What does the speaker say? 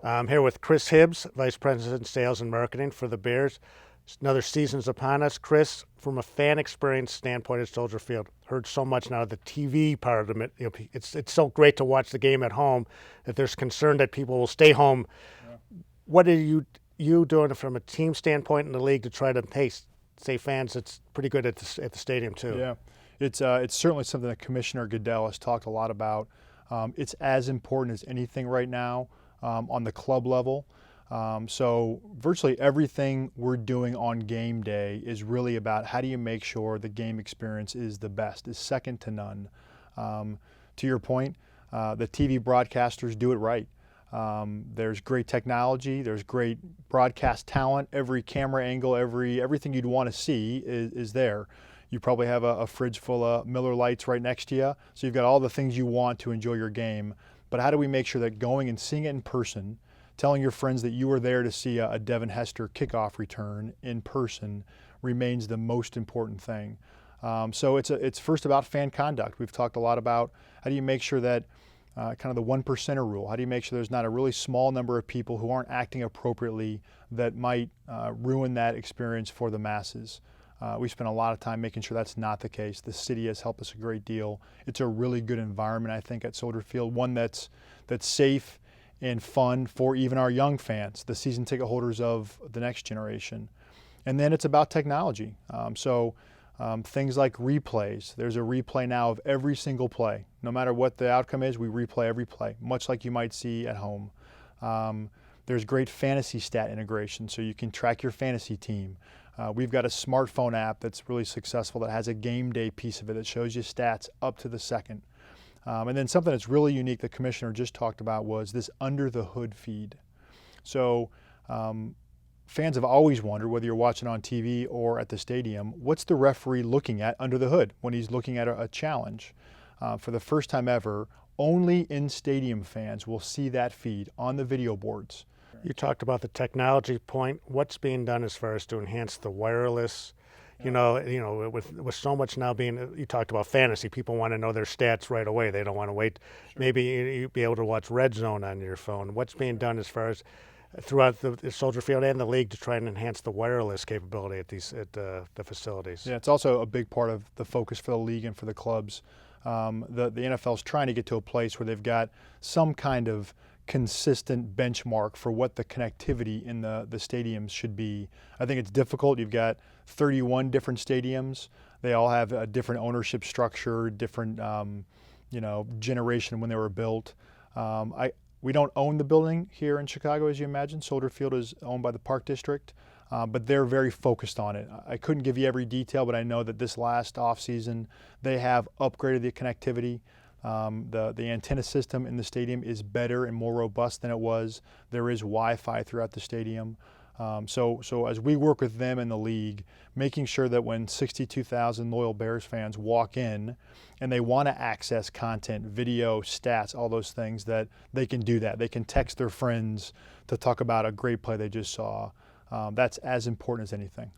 I'm here with Chris Hibbs, Vice President, Sales and Marketing for the Bears. Another season's upon us. Chris, from a fan experience standpoint at Soldier Field, heard so much now of the TV part of it. It's so great to watch the game at home that there's concern that people will stay home. Yeah. What are you doing from a team standpoint in the league to try to say fans it's pretty good at the stadium too? Yeah, it's certainly something that Commissioner Goodell has talked a lot about. It's as important as anything right now on the club level. So virtually everything we're doing on game day is really about how do you make sure the game experience is the best, is second to none. To your point, the TV broadcasters do it right. There's great technology, there's great broadcast talent, every camera angle, everything you'd want to see is there. You probably have a fridge full of Miller Lights right next to you, so you've got all the things you want to enjoy your game. But how do we make sure that going and seeing it in person, telling your friends that you were there to see a Devin Hester kickoff return in person remains the most important thing. So it's first about fan conduct. We've talked a lot about how do you make sure that kind of the 1%er rule. How do you make sure there's not a really small number of people who aren't acting appropriately that might ruin that experience for the masses? We spend a lot of time making sure that's not the case. The city has helped us a great deal. It's a really good environment, I think, at Soldier Field, one that's safe and fun for even our young fans, the season ticket holders of the next generation. And then it's about technology. Things like replays. There's a replay now of every single play. No matter what the outcome is, we replay every play, much like you might see at home. There's great fantasy stat integration, so you can track your fantasy team. We've got a smartphone app that's really successful that has a game day piece of it that shows you stats up to the second. And then something that's really unique the commissioner just talked about was this under the hood feed. So fans have always wondered, whether you're watching on TV or at the stadium, what's the referee looking at under the hood when he's looking at a challenge? For the first time ever, only in-stadium fans will see that feed on the video boards. You talked about the technology point. What's being done as far as to enhance the wireless? With so much now being, you talked about fantasy. People want to know their stats right away. They don't want to wait. Sure. Maybe you'd be able to watch Red Zone on your phone. What's being done as far as throughout the Soldier Field and the league to try and enhance the wireless capability at the facilities? Yeah, it's also a big part of the focus for the league and for the clubs. The NFL is trying to get to a place where they've got some kind of consistent benchmark for what the connectivity in the stadiums should be. I think it's difficult. You've got 31 different stadiums. They all have a different ownership structure, different generation when they were built. We don't own the building here in Chicago, as you imagine. Soldier Field is owned by the Park District, but they're very focused on it. I couldn't give you every detail, but I know that this last offseason they have upgraded the connectivity. The antenna system in the stadium is better and more robust than it was. There is Wi-Fi throughout the stadium. So as we work with them in the league, making sure that when 62,000 loyal Bears fans walk in and they want to access content, video, stats, all those things, that they can do that. They can text their friends to talk about a great play they just saw. That's as important as anything.